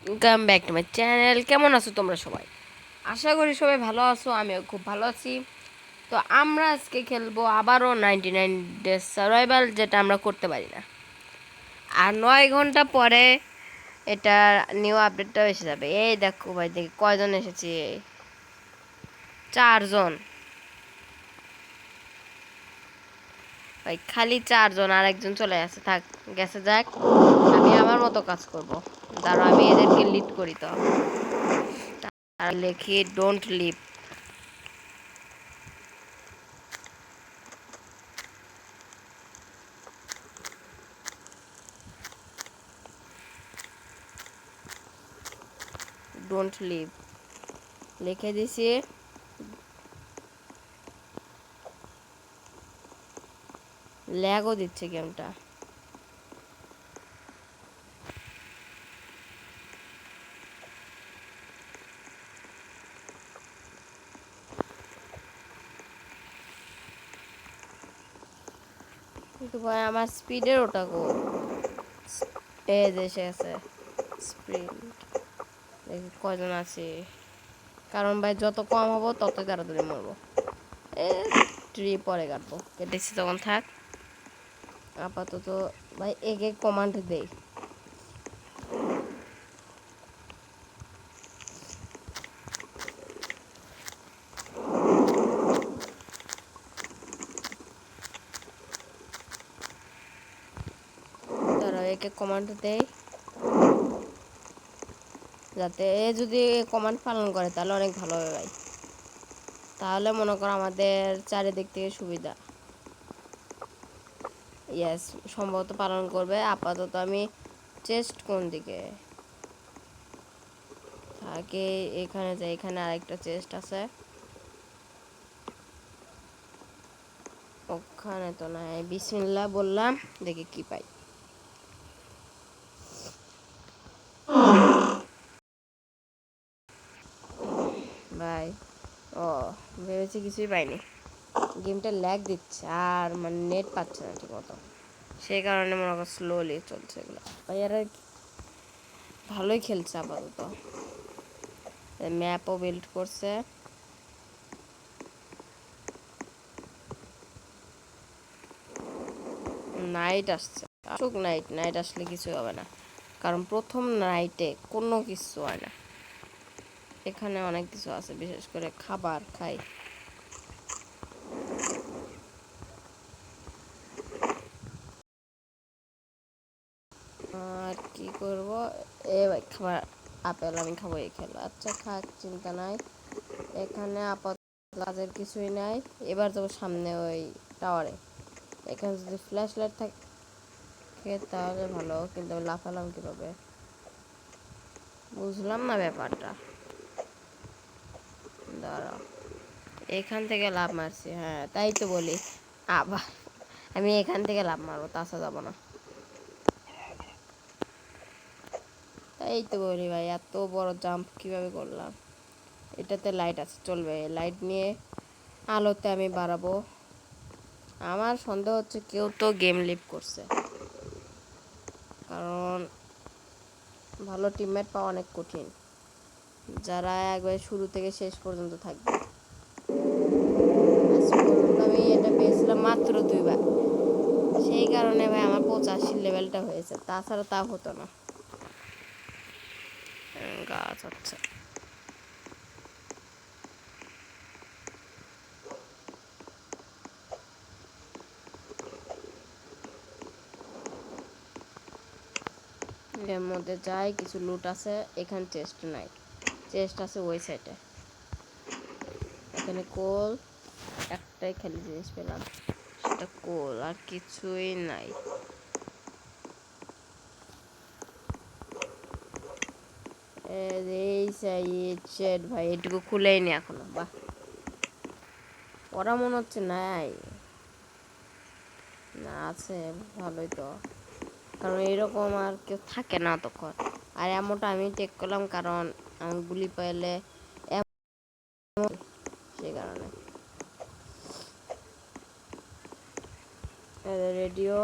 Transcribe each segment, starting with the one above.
Welcome back to my channel. কেমন আছো তোমরা সবাই? আশা করি সবাই ভালো আছো, আমিও খুব ভালো আছি। তো আমরা আজকে খেলবো আবারও 99 ডেজ সার্ভাইভাল, যেটা আমরা করতে পারি না। আর 9 ঘন্টা পরে এটা নিউ আপডেটটাও এসে যাবে। এই দেখো ভাই, দেখি কয়জন এসেছে। 4 জন ভাই, খালি 4 জন, আর একজন চলে আসে। থাক, গেছে যাক, আমি আমার মতো কাজ করব। দাঁড়াও, আমি এদেরকে লিড করি। তো আর লিখি ডোন্ট লিভ। ডোন্ট লিভ লিখে দিছি। ল্যাগও দিচ্ছে গেমটা। কিন্তু ভাই আমার স্পিডের ওটা গো, এই দেশে আছে স্প্রিন্ট। দেখি কয়জন আছে, কারণ ভাই যত কম হবো ততই তাড়াতাড়ি মরবো। এ ট্রি পরে কাটবো, কেটেছি তখন থাক। আপাতত ভাই একে কমান্ড দেই। তারা একে কমান্ড দেই, যাতে এ যদি কমান্ড পালন করে তাহলে অনেক ভালো হবে ভাই। তাহলে মনে করো আমাদের চারিদিক থেকে সুবিধা। ইয়েস, সম্ভবত পালন করবে। আপাতত আমি চেস্ট কোন দিকে থাকে, এখানে যাই। এখানে আরেকটা চেস্ট আছে, ওখানে তো নাই। বিসমিল্লাহ বললাম, দেখি কি পাই। ভাই ও, ভেবেছি কিছুই পাইনি। গেমটা ল্যাগ দিচ্ছে, আর মানে নেট পাচ্ছে না ঠিক মতো, সেই কারণে মনে করো স্লোলি চলছে এগুলো। ভাই এরা ভালোই খেলছে আপাতত। ম্যাপও বিল্ড করছে। নাইট আসছে, আসুক। নাইট নাইট আসলে কিছু হবে না, কারণ প্রথম নাইটে কোনো কিছু হয় না। এখানে অনেক কিছু আছে, বিশেষ করে খাবার খাই। আর কি করব? এ ভাই খাবার, আপেল আমি খাবো। এই খেলো, আচ্ছা খাক, চিন্তা নাই। এখানে আপাতত কাজের কিছুই নাই। এবার যাবো সামনে ওই টাওয়ারে। এখানে যদি ফ্ল্যাশ লাইট থাকে তাহলে ভালো, কিন্তু আমি লাফালাম কীভাবে বুঝলাম না ব্যাপারটা। দাঁড়াও, এখান থেকে লাভ মারছি, হ্যাঁ তাই তো বলি। আবার আমি এখান থেকে লাভ মারবো, তাছাড়া যাবো না। তাই তো বলি ভাই, এত বড় জাম্প কিভাবে করলাম। এটাতে লাইট আছে, চলবে। লাইট নিয়ে আলোতে আমি বাড়াবো। আমার সন্দেহ হচ্ছে কেউ তো গেম লিভ করছে, কারণ ভালো টিমমেট পাওয়া অনেক কঠিন, যারা একবার শুরু থেকে শেষ পর্যন্ত থাকবে। আজ পর্যন্ত আমি এটা পেয়েছিলাম মাত্র 2বার, সেই কারণে ভাই আমার 85 লেভেলটা হয়েছে, তাছাড়া তা হতো না। গাছ, আচ্ছা এর মধ্যে যাই। কিছু লুট আছে এখানে, চেস্ট নাই। চেস্ট আছে ওই সাইডে। এখানে কোল, একটাই খালি জিনিস পেলাম, সেটা কোল, আর কিছুই নাই। এই সাইড ভাই, এটুকু খুলেই নি এখনো। বাহ, ওরা মনে হচ্ছে নাই। না আছে, ভালোই তো, কারণ এরকম আর কেউ থাকে না তখন। আর এমনটা আমি টেক করলাম কারণ আমার গুলি পাইলে সেই কারণে। রেডিও,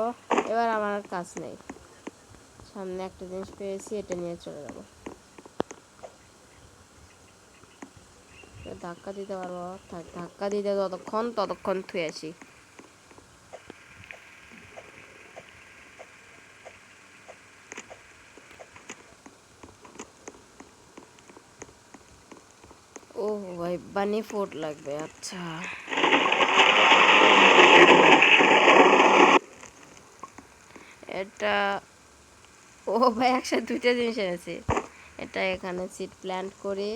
এবার আমার কাজ নেই। সামনে একটা জিনিস পেয়েছি, এটা নিয়ে চলে যাব। ধাক্কা দিতে পারবো, থাক ধাক্কা দিতে ততক্ষণ থুয়ে আসি। ও ভাই বানি ফোর্ট লাগবে, আচ্ছা এটা, ও ভাই একসাথে দুইটা জিনিস এনেছি। এটা এখানে সিড প্ল্যান্ট করে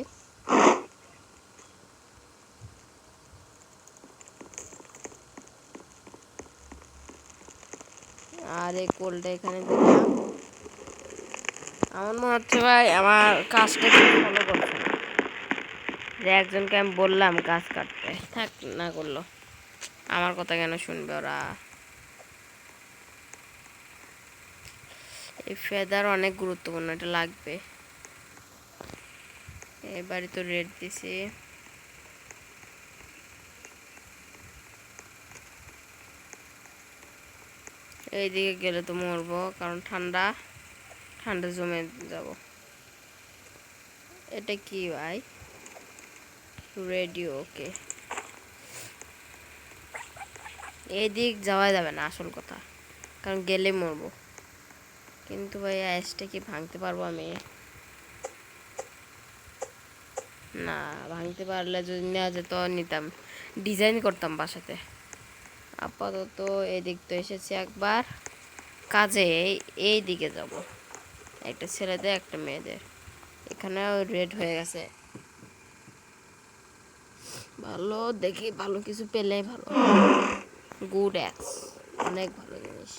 আর এই কোলটা এখানে দিলাম। আমার মনে হচ্ছে ভাই আমার কাজটা ফলো করছে না, যে একজনকে আমি বললাম গাছ কাটতে, থাক না করলো, আমার কথা কেন শুনবে ওরা। এই ফেদার অনেক গুরুত্বপূর্ণ, এটা লাগবে। এবারে তো রেড দিছি, এইদিকে গেলে তো মরবো, কারণ ঠান্ডা জমে যাব। এটা কি ভাই? রেডিও, ওকে। এই দিক যাওয়া যাবে না আসল কথা, কারণ গেলে মরবো। কিন্তু ভাই আইসটা কি ভাঙতে পারবো আমি? না, ভাঙতে পারলে যদি নেওয়া যেত নিতাম, ডিজাইন করতাম বাসাতে। আপাতত এদিক তো এসেছি একবার কাজে, এই দিকে যাব। একটা ছেলেদের একটা মেয়েদের, এখানেও রেড হয়ে গেছে। ভালো দেখি, ভালো কিছু পেলেই ভালো। গুড অ্যাক্স, অনেক ভালো জিনিস।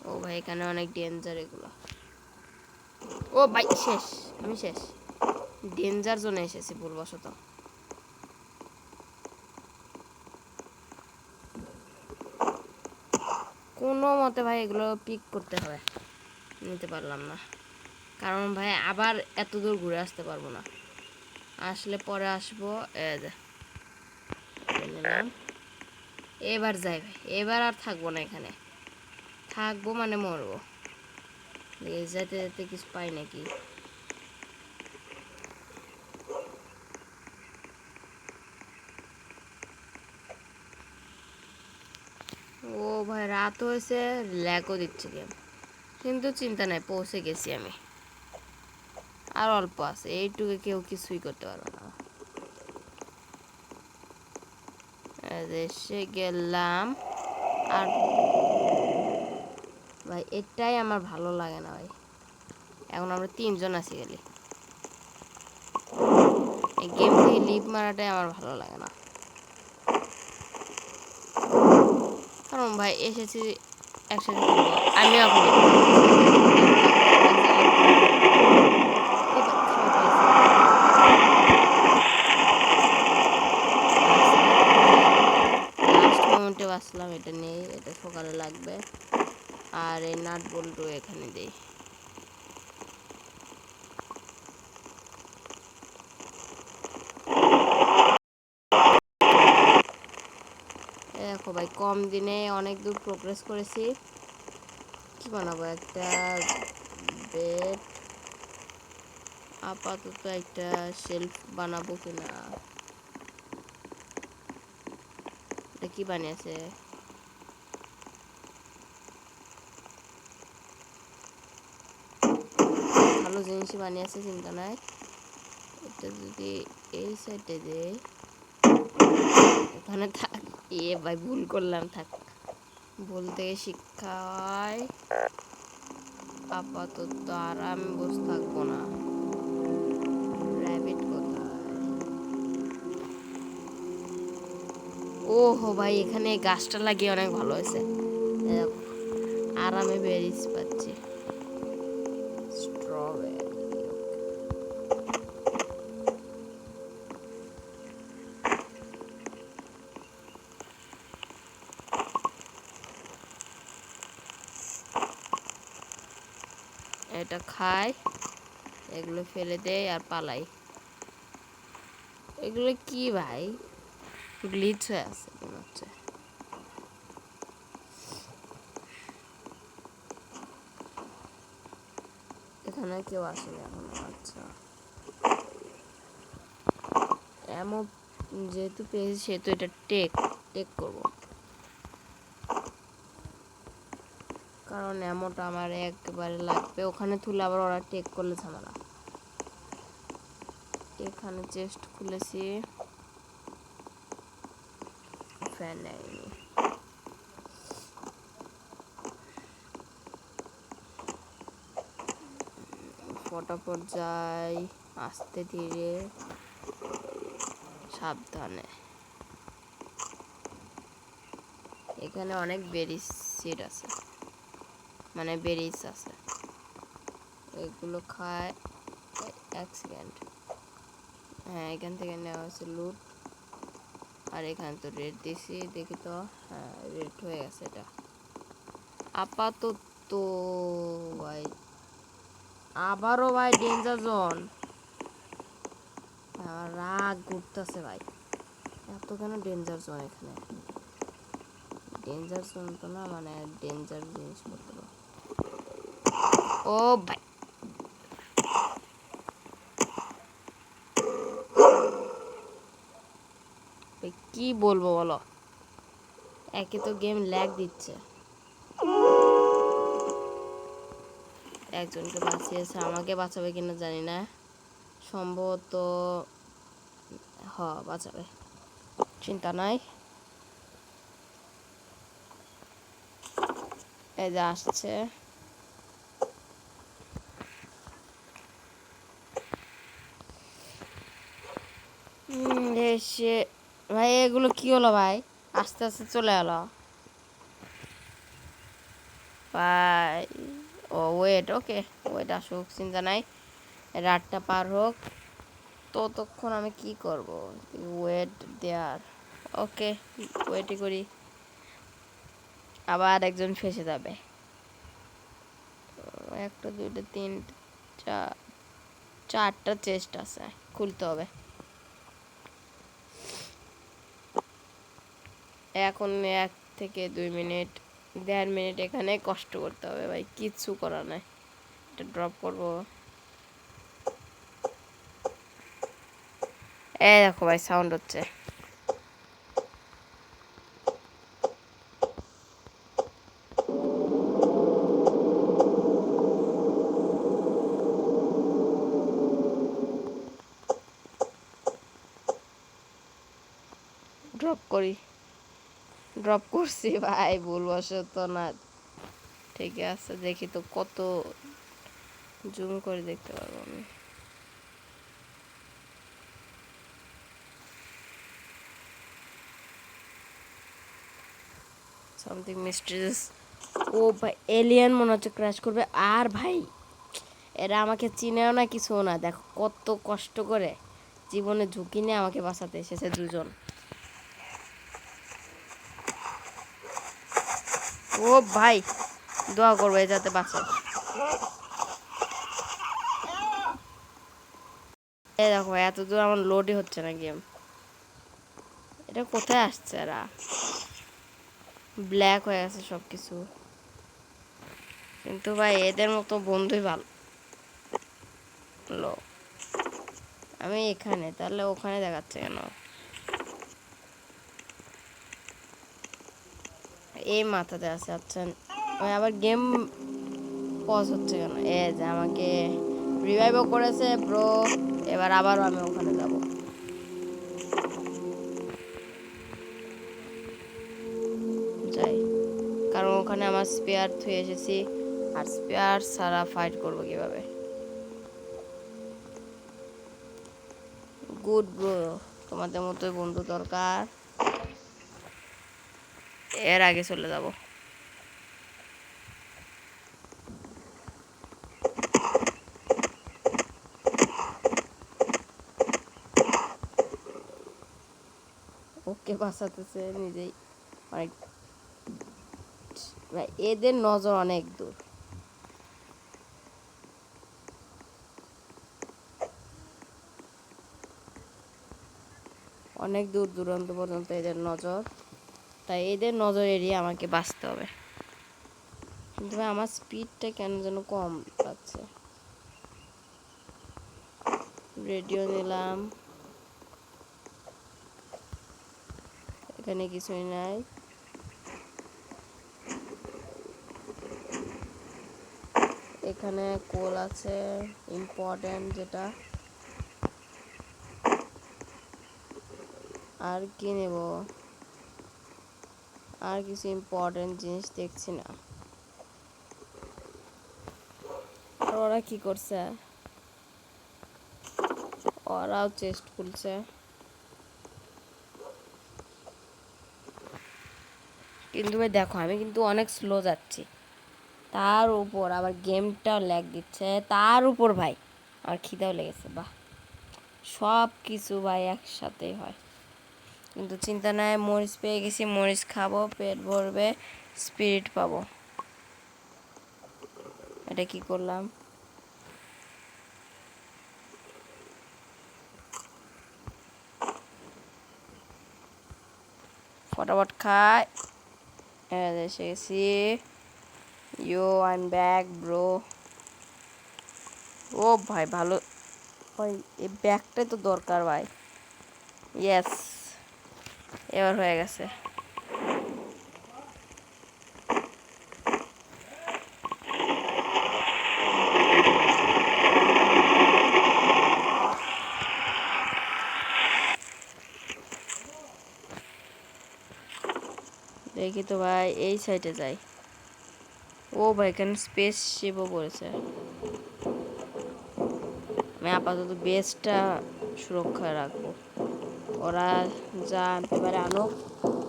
ও ভাই এখানে অনেক ডেঞ্জার এগুলো। ও ভাই শেষ, আমি শেষ, ডেঞ্জার জোনে এসেছি ভুলবশত। কোনো মতে ভাই এগুলো পিক করতে হবে, নিতে পারলাম না, কারণ ভাই আবার এত দূর ঘুরে আসতে পারবো না, আসলে পরে আসবো। নিলাম, এবার যাই ভাই, এবার আর থাকবো না এখানে, থাকবো মানে মরবো। যেতে যেতে কিছু পাই নাকি? ও ভাই রাত হয়েছে, ল্যাগও দিচ্ছে গেম, কিন্তু চিন্তা নাই, পৌঁছে গেছি আমি। আর অল্প আছে, এইটুকু কেউ কিছুই করতে পারবে না। এসে গেলাম। আর ভাই এটাই আমার ভালো লাগে না ভাই, এখন আমরা 3 জন আছি গেলে, এই গেম থেকে লিভ মারাটাই আমার ভালো লাগে না। কারণ ভাই এসেছি একসাথে খেলবো, আমি এখন লাস্ট মোমেন্টে বাঁচলাম, এটা নেই, এটা সকালে লাগবে। আর এই নাট বল্টু এখানে দেই। দেখো ভাই কম দিনে অনেক দূর প্রোগ্রেস করেছি। কি বানাবো, একটা বেড, আপাতত একটা শেলফ বানাবো কিনা। এটা কি বানিয়েছে? ভালো জিনিসই বানিয়েছে, চিন্তা নাই। এটা যদি এই সাইডে দেই, ওখানে থাক। ভাই ভুল করলাম, থাক, ভুল থেকে শিক্ষা হয়। আপাতত আর আমি বসে থাকবো না। র্যাবিট কোথায়? ওহো ভাই এখানে গাছটা লাগিয়ে অনেক ভালো হয়েছে, আরামে বেরিস পাচ্ছি। স্ট্রবেরি, এটা খাই, এগুলো ফেলে দেই আর পালাই। এগুলো কি ভাই, গ্লিচ হয়ে আছে মনে হচ্ছে। এখানে কেউ আসেনি এখন। আচ্ছা, এমন যেহেতু পেয়েছি সেহেতু এটা টেক করবো, কারণ এমনটা আমার একেবারে লাগবে। ওখানে তুলে আবার ওরা টেক করলে ঝামেলা। এখানে চেস্ট খুলেছি, ফ্যান নেয়নি। ফটাফট যাই, আস্তে ধীরে সাবধানে। এখানে অনেক বেরিজ সিড আছে, মানে বেরিজ আছে, এগুলো খায়। এক সেকেন্ড, হ্যাঁ এখান থেকে নেওয়া হয়েছে লুট। আর এখানে তো রেড দিছি, দেখি তো, হ্যাঁ রেড হয়ে গেছে এটা আপাতত। ভাই আবারও ভাই ডেঞ্জার জোন, রাগ ঘুরতেছে ভাই। এত কেন ডেঞ্জার জোন এখানে? ডেঞ্জার জোন তো না, মানে ডেঞ্জার জিনিসপত্র। ও ভাই কি বলবো বলো, একে তো গেম ল্যাগ দিচ্ছে। একজনকে বাঁচিয়েছে, আমাকে বাঁচাবে কিনা জানি না, সম্ভবত বাঁচাবে, চিন্তা নাই। এই যে আসছে, এসে ভাই এগুলো কি হলো ভাই, আস্তে আস্তে চলে এলো ভাই। ও ওয়েট, ওকে ওয়েট আসুক, চিন্তা নাই, রাতটা পার হোক, ততক্ষণ আমি কি করব? ওয়েট দেয়ার, ওকে ওয়েটই করি। আবার একজন ফেসে যাবে। একটা দুইটা তিনটা চারটা চেস্ট আছে, খুলতে হবে। এখন 1 থেকে 2 মিনিট, 1.5 মিনিট এখানে কষ্ট করতে হবে ভাই, কিচ্ছু করার নাই। এটা ড্রপ করব। এই দেখো ভাই সাউন্ড হচ্ছে, ড্রপ করি। ড্রপ করছি ভাই, ভুলবশত না। ঠিক আছে, দেখি তো কত জুম করে দেখতে পারবো আমি। Something mysterious. ও ভাই এলিয়েন মনে হচ্ছে ক্র্যাশ করবে। আর ভাই এরা আমাকে চিনেও না, কিছুও না, দেখো কত কষ্ট করে জীবনে ঝুঁকি নিয়ে আমাকে বাঁচাতে এসেছে দুজন। ও ভাই দোয়া করবে যাতে বাঁচে। এই দেখো এত দূর আমার লোডই হচ্ছে না গেম। এটা কোথায় আসছে? এরা ব্ল্যাক হয়ে গেছে সব কিছু, কিন্তু ভাই এদের মতো বন্ধুই ভালো। আমি এখানে, তাহলে ওখানে দেখাচ্ছে কেন? এই মাথাতে আছে। আচ্ছা ওই আবার গেম পজ হচ্ছে কেন? এ যে আমাকে রিভাইভও করেছে ব্রো, এবার আবারও আমি ওখানে যাব। যাই, কারণ ওখানে আমার স্পেয়ার থুয়ে এসেছি, আর স্পেয়ার ছাড়া ফাইট করবো কিভাবে? গুড ব্রো, তোমাদের মতোই বন্ধু দরকার। এর আগে চলে যাব। ওকে বাঁচাতেছে নিজেই অনেক। ভাই এদের নজর অনেক দূর, অনেক দূর দূরান্ত পর্যন্ত এদের নজর, তাই এদের নজর এড়িয়ে আমাকে বাঁচতে হবে। কিন্তু ভাই আমার স্পিডটা কেন যেন কম লাগছে। রেডিও নিলাম, এখানে কিছুই নাই। এখানে কোল আছে ইম্পর্টেন্ট যেটা। আর কি নেব? আর কিছু ইম্পর্টেন্ট জিনিস দেখছি না। আর ওরা কি করছে? ওরাও চেস্ট খুলছে। কিন্তু ভাই দেখো আমি কিন্তু অনেক স্লো যাচ্ছি, তার উপর আবার গেমটাও ল্যাগ দিচ্ছে, তার উপর ভাই আমার খিদাও লেগেছে। বাহ, সব কিছু ভাই একসাথেই হয়। কিন্তু চিন্তা নাই, মরিচ পেয়ে গেছি, মরিচ খাবো, পেট ভরবে, স্পিরিট পাবো। এটা কি করলাম? ফটাফট খাই। এসে গেছি। You I am back bro. ও ভাই ভালো ভাই, এই ব্যাগটাই তো দরকার ভাই। ইয়েস, এবার হয়ে গেছে। দেখি তো ভাই, এই সাইডে যাই। ও ভাই এখানে স্পেস শিপও পড়েছে। আমি আপাতত বেসটা সুরক্ষায় রাখবো। ওরা যা আনতে পারে আনুক,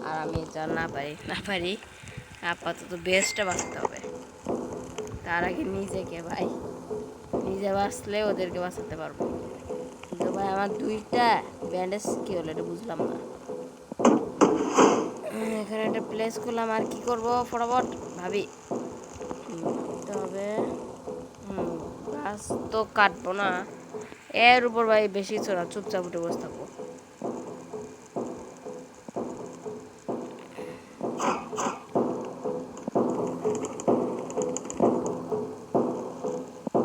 আর আমি যা না পারি আপাতত বেসটা বাঁচতে হবে। তার আগে নিজেকে ভাই, নিজে বাঁচলে ওদেরকে বাঁচাতে পারবো। কিন্তু ভাই আমার দুইটা ব্যান্ডেজ কি হলো এটা বুঝলাম না। এখানে একটা প্লেস করলাম, আর কি করব ফটাফট ভাবি। তবে গাছ তো কাটবো না, এর উপর ভাই বেশি কিছু না, চুপচাপ উঠে বসে থাকবো।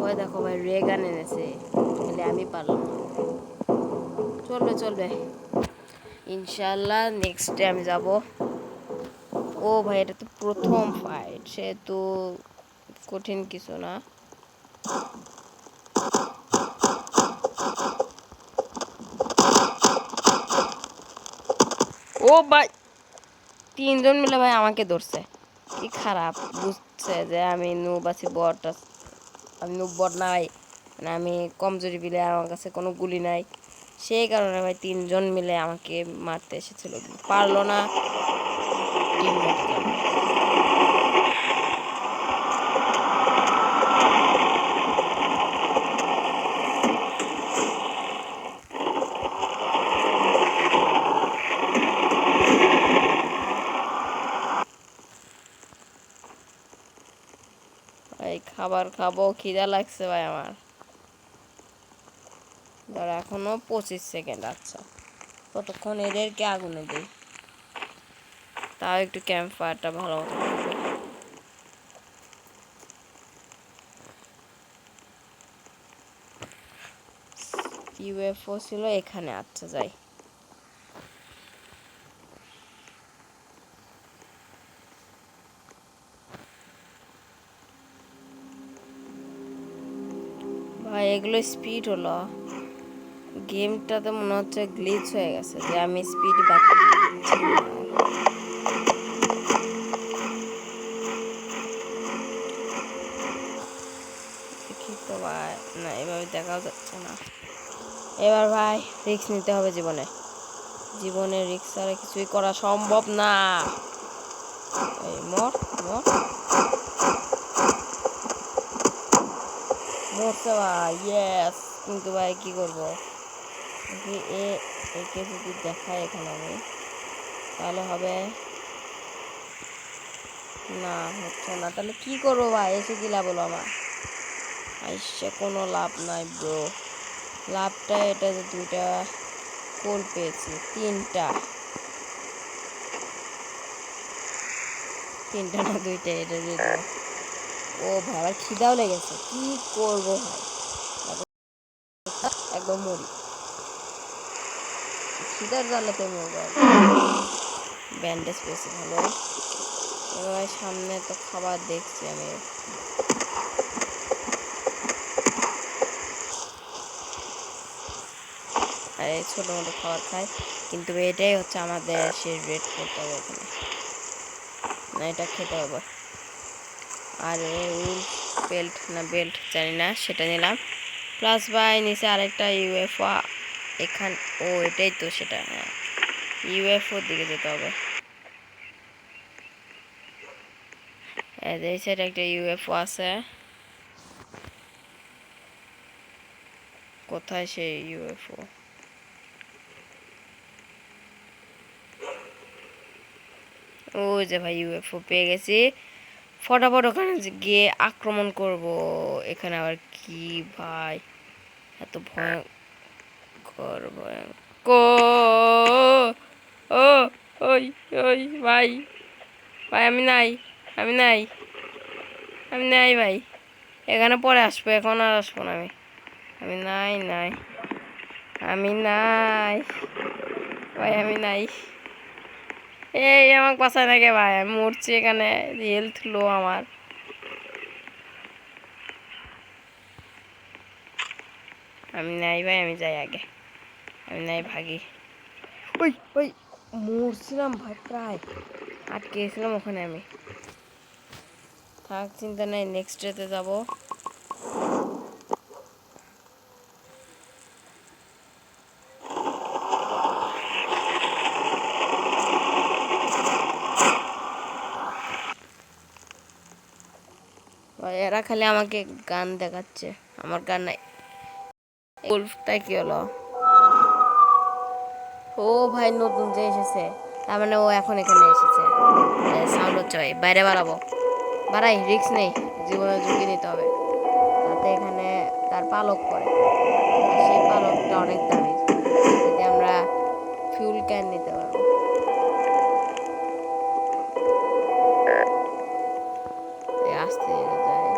ওই দেখো ভাই রেগান এনেছে, তাহলে আমি পারলাম না। চলবে চলবে, ইনশাল্লাহ নেক্সট ডে আমি যাব। ও ভাই এটা তো প্রথম ফাইট, সেহেতু কঠিন কিছু না। ও ভাই তিনজন মিলে ভাই আমাকে ধরছে, কি খারাপ। বুঝছে যে আমি নুব আছি, বট, আমি নুব বট নাই, মানে আমি কমজোরি বিলে আমার কাছে কোনো গুলি নাই, সেই কারণে ভাই তিনজন মিলে আমাকে মারতে এসেছিল, পারলো না। টিমমেট ভাই খাবার খাবো, খিদা লাগছে ভাই আমার। ধর এখনো 25 সেকেন্ড। আচ্ছা কতক্ষণ এদেরকে আগুনে দিই, তাও একটু ক্যাম্প ফায়ারটা ভালো মতো করবো। ইউএফও ছিল এখানে, আচ্ছা যাই। ভাই এগুলো স্পিড হলো, গেমটাতে মনে হচ্ছে গ্লিচ হয়ে গেছে যে আমি স্পিড পাচ্ছি না। দেখি তো ভাই, না এভাবে দেখাও যাচ্ছে না। এবার ভাই রিস্ক নিতে হবে জীবনে, জীবনে রিস্ক ছাড়া কিছুই করা সম্ভব না। এই মর মর মরছে ভাই, ইয়েস। কিন্তু ভাই কি করবো, একে যদি দেখায় এখানে আমি, তাহলে হবে না, হচ্ছে না। তাহলে কি করবো ভাই, এসে কি লাভ হলো আমার? এসে কোনো লাভ নাই ব্রো। লাভটা এটা যে দুইটা কোল পেয়েছি, তিনটা না দুইটা, এটা যেটা। ও ভাই আমার খিদাও লেগেছে, কি করবো ভাই, এক একদম মরি, খিদার জ্বালাতে মরবো। ব্যান্ডেজ পেয়েছি ভালোই। এবার সামনে তো খাবার দেখছি আমি। আর এই ছোটো মোটো খাবার খাই, কিন্তু এটাই হচ্ছে আমাদের সে রেড করতে হবে এখানে, না এটা খেতে হবে। আর উলফ বেল্ট না বেল্ট জানি না, সেটা নিলাম। প্লাস বাই নিচে আরেকটা ইউএফও এখান, ও এটাই তো সেটা, হ্যাঁ ইউএফওর দিকে যেতে হবে। এই সাইডে একটা ইউএফও আছে, কোথায় সেই ইউএফও? ওই যে ভাই ইউএফও পেয়ে গেছি, ফটাফট ওখানে গিয়ে আক্রমণ করব। এখানে আবার কি ভাই, এত ভয়ঙ্কর ভয়ঙ্কর! ও ওই ওই ভাই, ভাই আমি নাই, আমি নাই, আমি নাই ভাই, এখানে পরে আসবো, এখন আর আসবো না আমি, আমি নাই নাই, আমি নাই ভাই, আমি নাই। এই আমাকে বাঁচায় না কে ভাই, আমি মরছি এখানে, হেলথ লো আমার। আমি নাই ভাই, আমি যাই আগে, আমি নাই, ভাগি। ওই ওই মরছিলাম ভাই, প্রায় আটকে গেছিলাম ওখানে আমি। থাক চিন্তা নেই, নেক্সট ডেতে যাবো। এরা খালি আমাকে গান দেখাচ্ছে, আমার গান নাই। উলফটা কি হলো? ও ভাই নতুন যে এসেছে, তার মানে ও এখন এখানে এসেছে। সাউন্ড হচ্ছে ভাই, বাইরে বাড়াবো, বাড়াই, রিস্ক নেই, জীবনের ঝুঁকি নিতে হবে। তাতে এখানে তার পালক পরে, আর সেই পালকটা অনেক দামি, যদি আমরা ফিউল ক্যান নিতে পারবো। আসতে যায়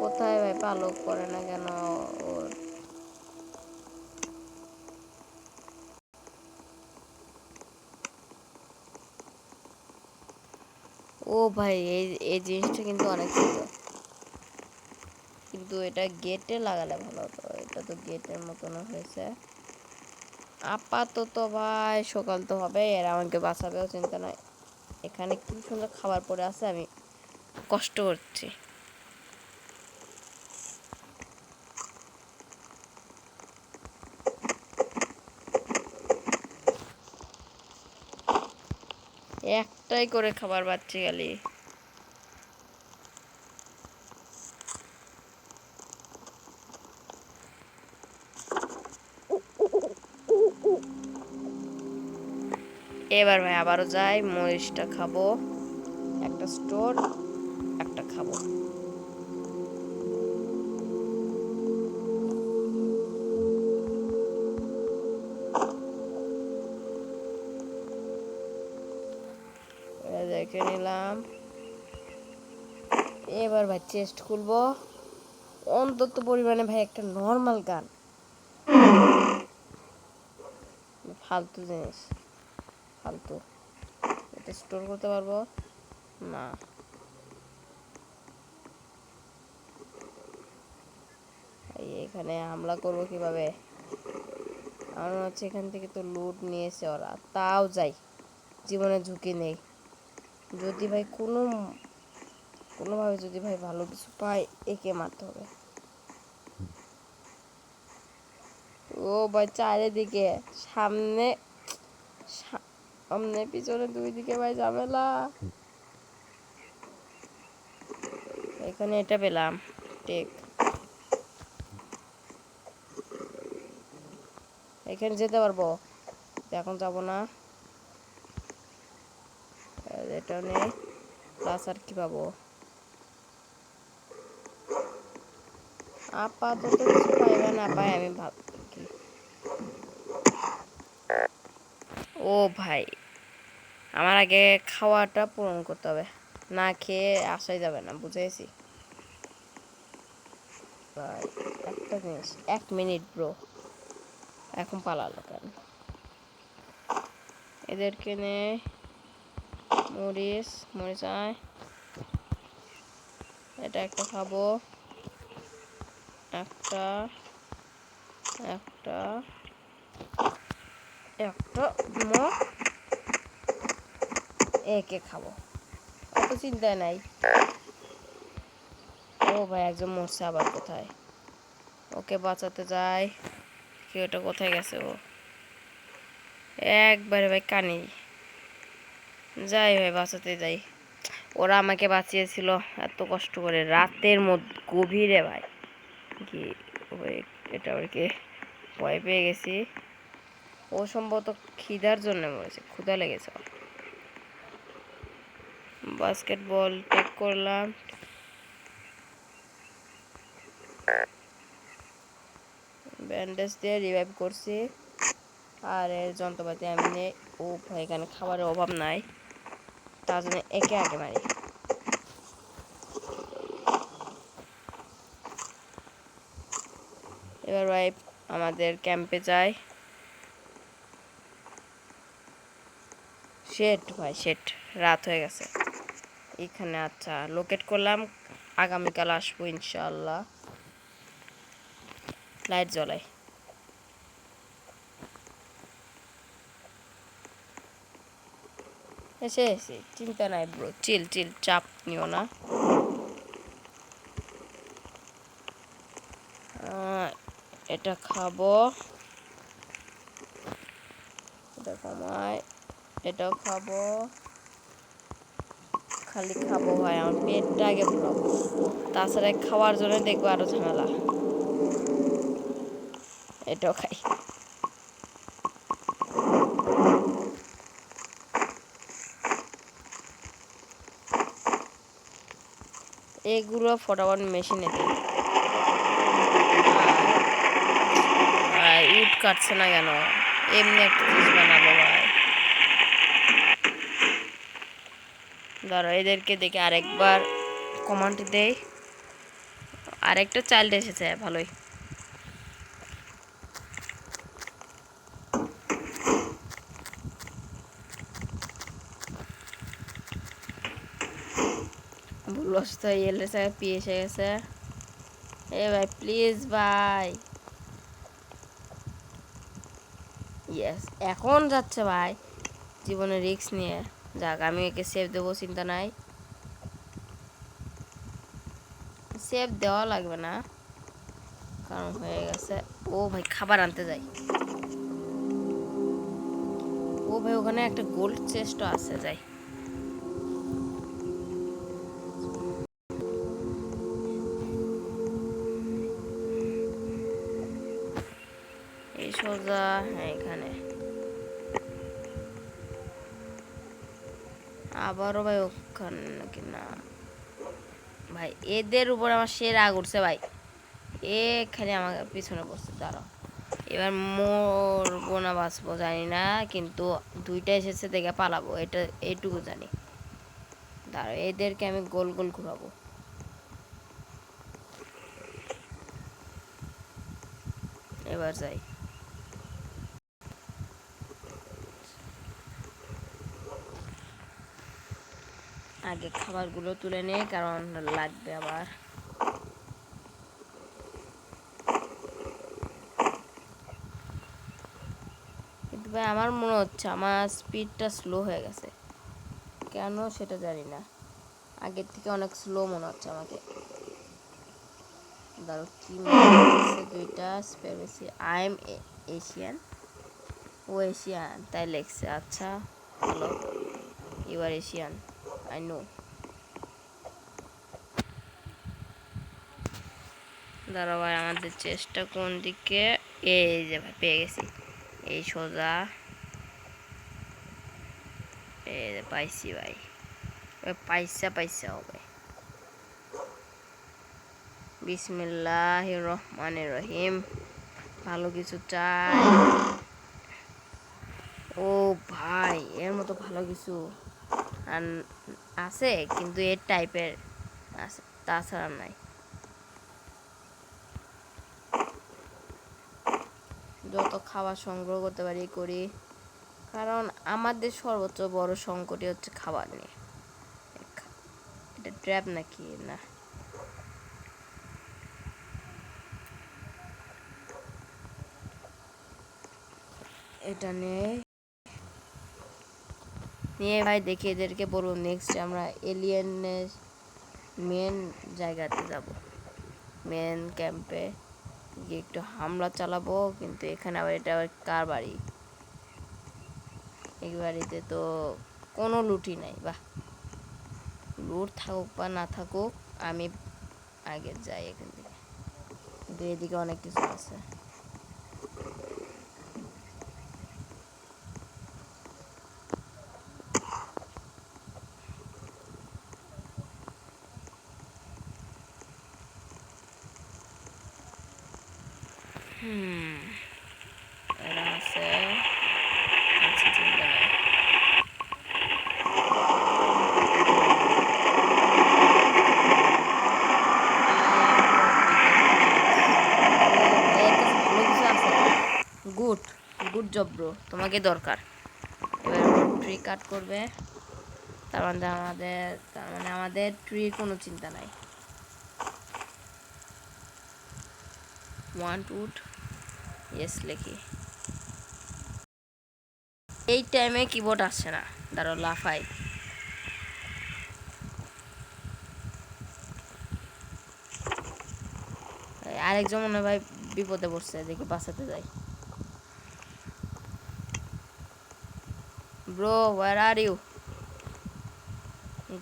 কোথায় ভাই, পালক পরে না কেন ওর? ও ভাই এই এই জিনিসটা কিন্তু অনেক সুন্দর, কিন্তু এটা গেটে লাগালে ভালো হতো, এটা তো গেটের মতন হয়েছে। আপাতত ভাই সকাল তো হবে, এরা আমাকে বাঁচাবেও চিন্তা নাই। এখানে কি সুন্দর খাবার পড়ে আছে, আমি কষ্ট করছি। একটাই করে খাবার পাচ্ছি খালি। এবার ভাই আবারও যাই, মরিচটা খাবো, একটা স্টোর, একটা খাবো। দেখে নিলাম। এবার ভাই চেস্ট খুলবো, অন্তত পরিমাণে ভাই একটা নর্মাল গান, ফালতু জিনিস ফালতু। এটা স্টোর করতে পারবো না, এখানে হামলা করবো কিভাবে? আমার মনে হচ্ছে এখান থেকে তো লুট নিয়েছে ওরা, তাও যাই, জীবনে ঝুঁকি নেই। যদি ভাই কোনোভাবে যদি ভাই ভালো কিছু পাই, একে মারতে হবে। ও ভাই চারিদিকে, সামনে সামনে পিছনে দুই দিকে ভাই ঝামেলা। এখানে এটা পেলাম, টেক, এখানে যেতে পারবো, এখন যাব না। এটা নেই, প্লাস আর কি পাবো? আপাতত কিছু পাইবে না পাই, আমি ভাবছি। ও ভাই আমার আগে খাওয়াটা পূরণ করতে হবে, না খেয়ে আসাই যাবে না, বুঝেছি। ভাই একটা জিনিস, 1 মিনিট ব্রো, এখন পালালো কেন? এদেরকে নে, মরিচ মরিচ আয়, এটা একটা খাবো, একটা একটা একটা একে খাবো, অত চিন্তা নাই। ও ভাই একজন মরছে আবার, কোথায়? ওকে বাঁচাতে যাই, কেউ এটা কোথায় গেছে? ও একবারে ভাই কানি, যাই ভাই বাঁচাতে যাই। ওরা আমাকে বাঁচিয়েছিল এত কষ্ট করে রাতের মধ্যে গভীরে ভাই, কি ওই এটা আর কি, ভয় পেয়ে গেছি। ও সম্ভবত খিদার জন্য মরেছে, ক্ষুধা লেগেছে। বাস্কেটবল টেক করলাম, ব্যান্ডেজ দিয়ে রিভাইভ করছি, আর এর যন্ত্রপাতি আমি নেই। ও ভাই এখানে খাবারের অভাব নাই, তার জন্য একে আগে মারি। এবার ভাই আমাদের ক্যাম্পে যাই। শেট ভাই শেট, রাত হয়ে গেছে এখানে। আচ্ছা লোকেট করলাম, আগামীকাল আসবো ইনশাল্লাহ। লাইট জ্বলাই, এসে এসে চিন্তা নাই ব্রো, চিল চিল, চাপ নিও না। এটা খাবো, এটা কমায়, এটাও খাবো, খালি খাবো ভাই, আমার পেটটা আগে ভরাবো, তাছাড়া খাওয়ার জন্য দেখবো আরো ঝামেলা। এটাও খাই, এগুলো ফটাফট মেশিনে দিই। ইট কাটছে না কেন? এমনি একটা জিনিস বানাবো ভাই, ধরো এদেরকে দেখে আরেকবার কমান্ড দেই। আরেকটা চাইল্ড এসেছে, ভালোই। ভুলবশত এলের জায়গায় পি এসে গেছে। এ ভাই প্লিজ ভাই, ইয়েস এখন যাচ্ছে ভাই, জীবনে রিস্ক নিয়ে। যাক আমি একে সেভ দেবো, চিন্তা নাই, সেভ দেওয়া লাগবে না কারণ হয়ে গেছে। ও ভাই খাবার আনতে যাই। ও ভাই ওখানে একটা গোল্ড চেস্টও আছে, যাই। এই সোজা, হ্যাঁ এখানে আবারও ভাই ওখানে নাকি না ভাই, এদের উপর আমার সে রাগ উঠছে ভাই, এখানে আমার পিছনে বসছে। দাঁড়াও এবার মরবো না বাঁচবো জানি না, কিন্তু দুইটা এসেছে দেখে পালাবো, এটা এইটুকু জানি। দাঁড়াও এদেরকে আমি গোল গোল ঘুরাবো। এবার যাই, আগে খাবারগুলো তুলে নিই কারণ লাগবে আবার। কিন্তু ভাই আমার মনে হচ্ছে আমার স্পিডটা স্লো হয়ে গেছে, কেন সেটা জানি না, আগের থেকে অনেক স্লো মনে হচ্ছে আমাকে। ধরো কি দুইটা স্পেয়ার বেশি, আই এম এশিয়ান, ও এশিয়ান তাই লেখছে। আচ্ছা hello, you are Asian, I know. দাঁড়াও ভাই আমাদের চেষ্টা কোন দিকে, এই যে ভাই পেয়ে গেছি, এই সোজা, এই যে পাইছি ভাই, পাইসা হবে। বিসমিল্লাহির রহমানির রহিম, ভালো কিছু চাই। ও ভাই এর মতো ভালো কিছু আছে কিন্তু এর টাইপের আছে, তাছাড়া নাই। খাবার সংগ্রহ করতে পারি করি, কারণ আমাদের সর্বোচ্চ বড় সংকটই হচ্ছে খাবার নিয়ে। এটা ট্র্যাপ নাকি না? এটা নিয়ে ভাই দেখি এদেরকে বলবো নেক্সট আমরা এলিয়েনের মেন জায়গাতে যাব, মেন ক্যাম্পে গিয়ে একটু হামলা চালাবো। কিন্তু এখানে আবার এটা আবার কার বাড়ি? এই বাড়িতে তো কোনো লুটই নাই। বাহ, লুট থাকুক বা না থাকুক, আমি আগে যাই এখান থেকে। কিন্তু এদিকে অনেক কিছু আছে। এরা আছে, আচ্ছা চিন্তা নাই। গুড গুড জব ব্রো, তোমাকে দরকার। এবার ট্রি কাট করবে, তার মানে আমাদের ট্রির কোনো চিন্তা নাই। ওয়ান্ট উড, ইয়েস লিখি। এই টাইমে কিবোর্ড আসছে না, দাঁড়াও লাফাই। আরেকজন মনে ভাই বিপদে পড়ছে, দেখি বাঁচাতে যাই। Bro where are you?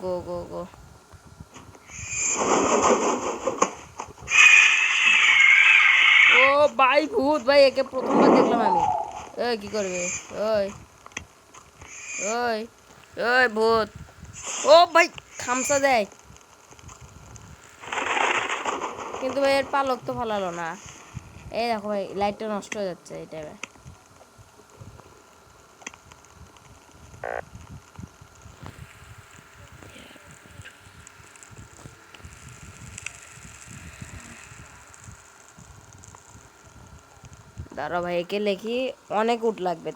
Go go go. ও ভাই ভূত ভাই, একে প্রথমবার দেখলাম আমি। ওই কি করবে? ওই ওই ওই ভূত। ও ভাই খামসা দেয়, কিন্তু ভাই এর পালক তো ফালালো না। এই দেখো ভাই লাইটটা নষ্ট হয়ে যাচ্ছে এই টাইমে। দাঁড়া ভাই একে লেখি, অনেক উট লাগবে।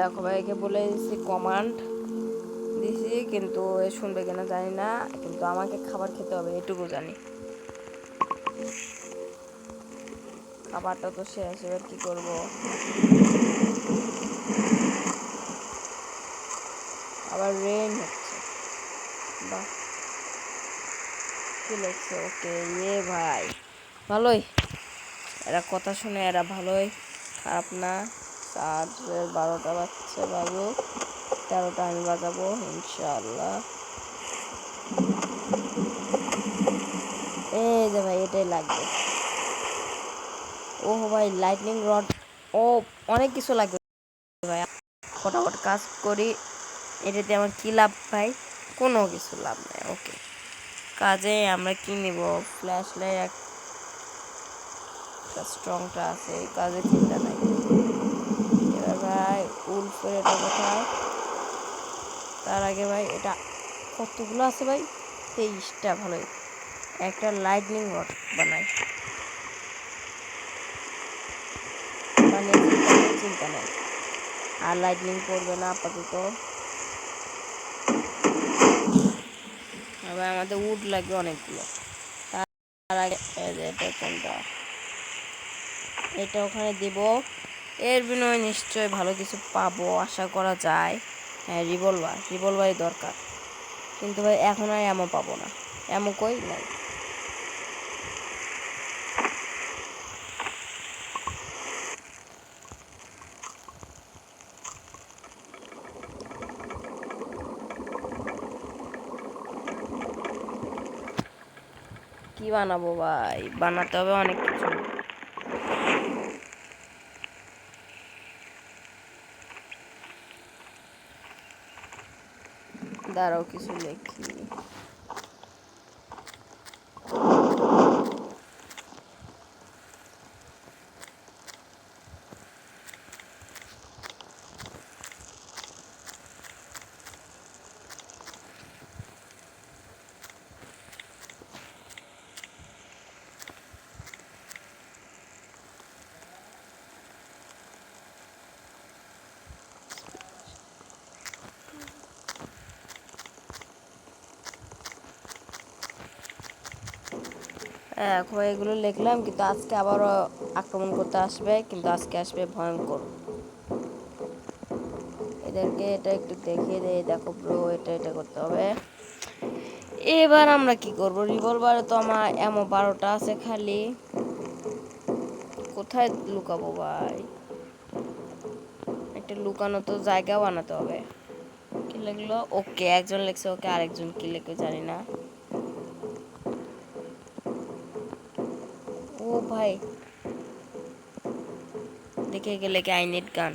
দেখো ভাই একে বলে দিচ্ছি, কমান্ড দিছি, কিন্তু এ শুনবে কিনা জানি না। কিন্তু আমাকে খাবার খেতে হবে, এটুকু জানি। খাবারটা তো শেষ, এবার কি করব? আবার রেন হচ্ছে, বাহ কি লাগছে? ওকে ইয়ে ভাই ভালোই, এরা কথা শুনে, এরা ভালোই, খারাপ না। 12টা বাজছে, বাজুক 13টা আমি বাজাবো ইনশাআল্লাহ। এই যে ভাই এটাই লাগবে। ও ভাই লাইটনিং রড, ও অনেক কিছু লাগবে ভাই। ফটাফট কাজ করি। এটাতে আমার কি লাভ ভাই? কোনো কিছু লাভ নেই। ওকে, কাজে আমরা কি নিব? ফ্ল্যাশ লাইট একটা স্ট্রংটা আছে, এই কাজে চিন্তা নাই। এবার ভাই উলফের এটা কোথায়? তার আগে ভাই এটা কতগুলো আছে ভাই? 23টা, ভালোই। একটা লাইটনিং রড বানাই, মানে চিন্তা নেই, আর লাইটনিং পড়বে না আপাতত। আবার আমাদের উড লাগবে অনেকগুলো। তার আগে এটা কোনটা? এটা ওখানে দেব, এর বিনিময়ে নিশ্চয় ভালো কিছু পাবো আশা করা যায়। হ্যাঁ রিভলভারই দরকার, কিন্তু ভাই এখন আর এমন পাবো না, এমন কই নাই। কি বানাবো ভাই? বানাতে হবে অনেক কিছু। দাঁড়াও কিছু লেখি। এখন এগুলো লিখলাম, কিন্তু আজকে আবারও আক্রমণ করতে আসবে, কিন্তু আজকে আসবে ভয়ঙ্কর। এদেরকে এটা একটু দেখিয়ে দেয়, দেখো ব্রো এটা এটা করতে হবে। এবার আমরা কি করব? রিভলভারে তো আমার এমন 12টা আছে খালি, কোথায় লুকাবো ভাই? একটা লুকানো তো জায়গা বানাতে হবে। কি লিখলো? ওকে, একজন লিখছে ওকে, আরেকজন কি লিখে জানি না। ও ভাই, দেখে গেলে কি আই নিড গান,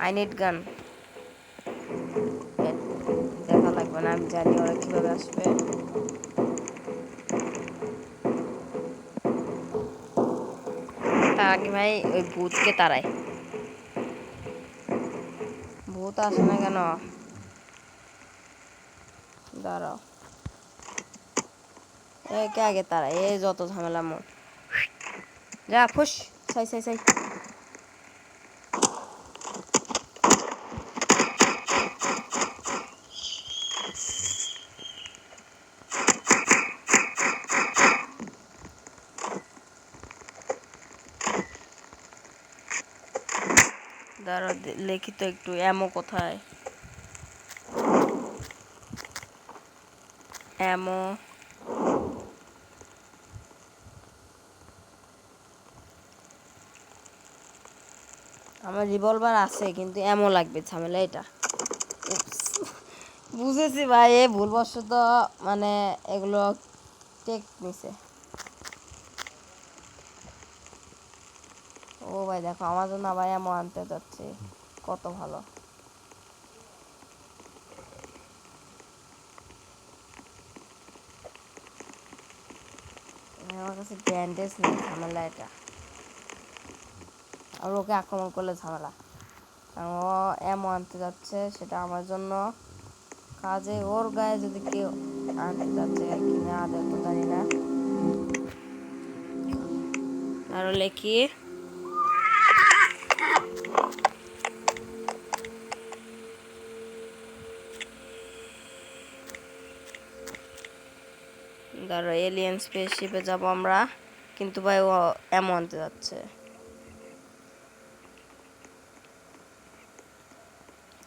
আই নিড গান। দেখা লাগবে না, আমি জানি ওরা কিভাবে আসবে। তার আগে ভাই ওই ভূতকে তাড়ায়। ভূত আসে না কেন? দাঁড়াও, একে আগে তাড়ায়, এ যত ঝামেলা মন। যা ফুস, ছাই ছাই ছাই। দাঁড়াও লিখি তো একটু, এমো কোথায়? এমো, আমার রিভলভার আছে কিন্তু এমো লাগবে, ঝামেলা এটা। বুঝেছি ভাই, এ ভুলবশত মানে এগুলো টেক নিছে। ও ভাই দেখো, আমার জন্য আবার এমো আনতে যাচ্ছে, কত ভালো। আমার কাছে ব্যান্ডেজ নেই, ঝামেলা এটা। আর ওকে আক্রমণ করলে ঝামেলা, কারণ ও এমো আনতে যাচ্ছে, সেটা আমার জন্য কাজে। ওর গায়ে যদি কেউ আনতে যাচ্ছে কি না আদৌ তো জানি না। আরো লেখি, ধরো এলিয়েন স্পেসশিপে যাবো আমরা, কিন্তু ভাই ও এমো আনতে যাচ্ছে।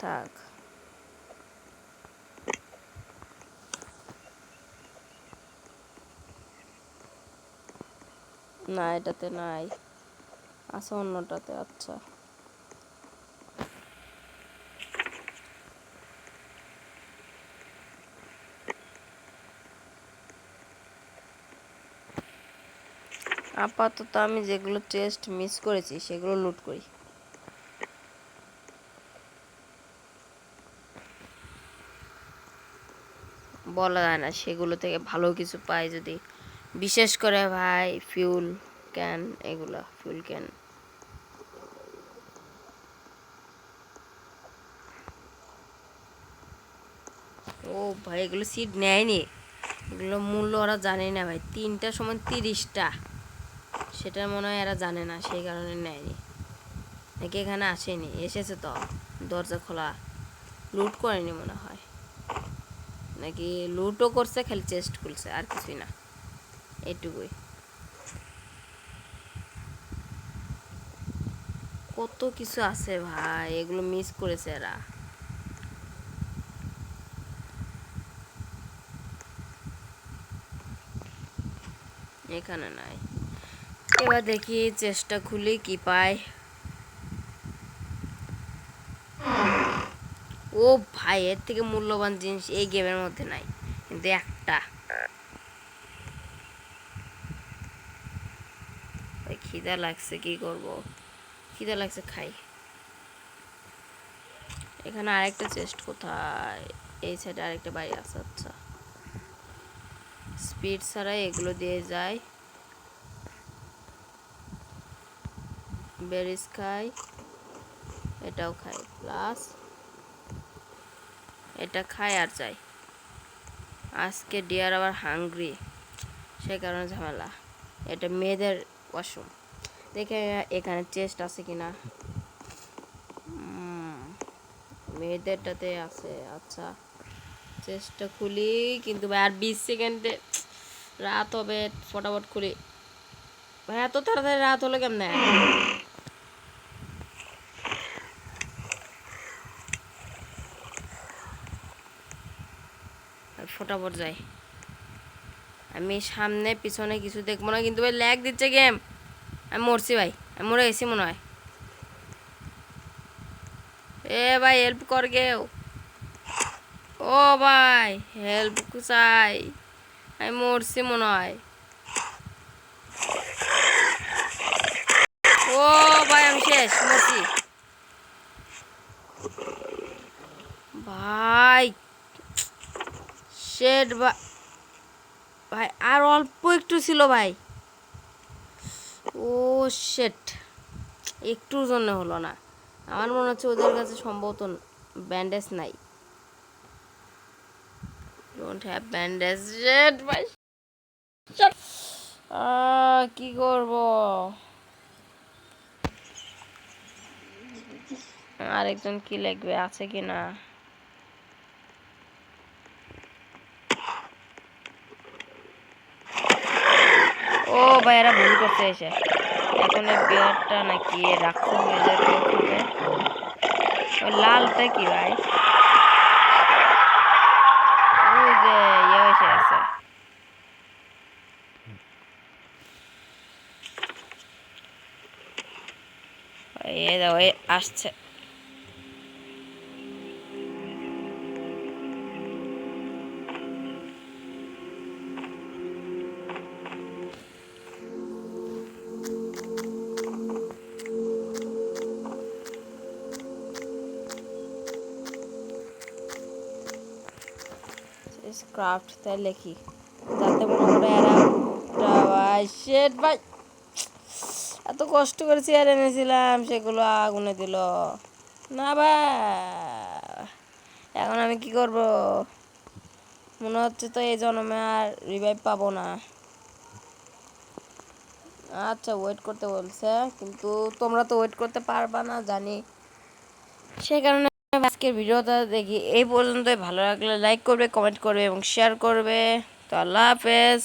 থাক, না এটাতে নাই, আছে অন্যটাতে। আচ্ছা, আপাতত আমি যেগুলো টেস্ট মিস করেছি সেগুলো লুট করি। বলা যায় না, সেগুলো থেকে ভালো কিছু পাই যদি। বিশেষ করে ভাই ফিউল ক্যান, এগুলো ফিউল ক্যান। ও ভাই, এগুলো সিট নেয়নি, এগুলো মূল্য ওরা জানে না ভাই। 3টার সময় 30টা, সেটা মনে হয় এরা জানে না, সেই কারণে নেয়নি। নাকি এখানে আসেনি, এসেছে তো, দরজা খোলা। লুট করেনি মনে হয়, নাকি লুটও করছে, খালি চেস্ট খুলছে, আর কিছুই না, এটুকুই। কত কিছু আছে ভাই, এগুলো মিস করেছে এরা। এখানে নাই। এবার দেখি চেষ্টা খুলি কি পাই। ও ভাই, এর থেকে মূল্যবান জিনিস এই গেমের মধ্যে নাই, কিন্তু একটা। ভাই খিদা লাগছে, কি করব? খিদা লাগছে, খাই। এখানে আরেকটা চেস্ট কোথায়? এই সাইডে আরেকটা বাড়ি আছে। আচ্ছা, স্পিড ছাড়াই এগুলো দিয়ে যায়। বেরিজ খাই, এটাও খাই, প্লাস এটা খাই আর যাই। আজকে ডিয়ার আবার হাংরি, সে কারণে ঝামেলা। এটা মেয়েদের ওয়াশরুম, দেখে এখানে চেস্ট আছে কিনা। মেয়েদেরটাতে আছে। আচ্ছা, চেষ্টা খুলি কিন্তু ভাই আর 20 সেকেন্ডে রাত হবে ফটাফট খুলি ভাই এত তাড়াতাড়ি রাত হলো কেমনে ফটাফট যাই আমি সামনে পিছনে কিছু দেখবো না কিন্তু ভাই ল্যাগ দিচ্ছে গেম আমি মরছি ভাই আমি মরে গেছি মনে হয় এ ভাই হেল্প কর কেউ ও ভাই হেল্প চাই আমি মরছি মনে হয় ও ভাই আমি শেষ মরছি ভাই শেড ভাই আর অল্প একটু ছিল ভাই ও শেট একটুর জন্য হলো না আমার মনে হচ্ছে ওদের কাছে সম্ভবত ব্যান্ডেজ নাই ডোন্ট হ্যাভ ব্যান্ডেজ শেট ভাই কি করব আরেকজন কি লাগবে আছে কি না ও ভাই এরা ভুল করছে এসে এখন এই বিয়ারটা নাকি রাক্ষস হয়ে যায় কেউ খাবে ওই লালটা কি ভাই ওই যে ইয়ে এসে গেছে এ দাও আসছে ক্রাফট তাই লেখি যাতে মনে করে এরা ভাই শেট ভাই এত কষ্ট করে চেয়ার এনেছিলাম সেগুলো আগুনে দিল না ভাই এখন আমি কি করব মনে হচ্ছে তো এই জন্মে আর রিভাইভ পাবো না আচ্ছা ওয়েট করতে বলছে কিন্তু তোমরা তো ওয়েট করতে পারবা না জানি সেই কারণে আজকের ভিডিওটা দেখি এই পর্যন্তই ভালো লাগলে লাইক করবে কমেন্ট করবে এবং শেয়ার করবে তো আল্লাহ হাফেজ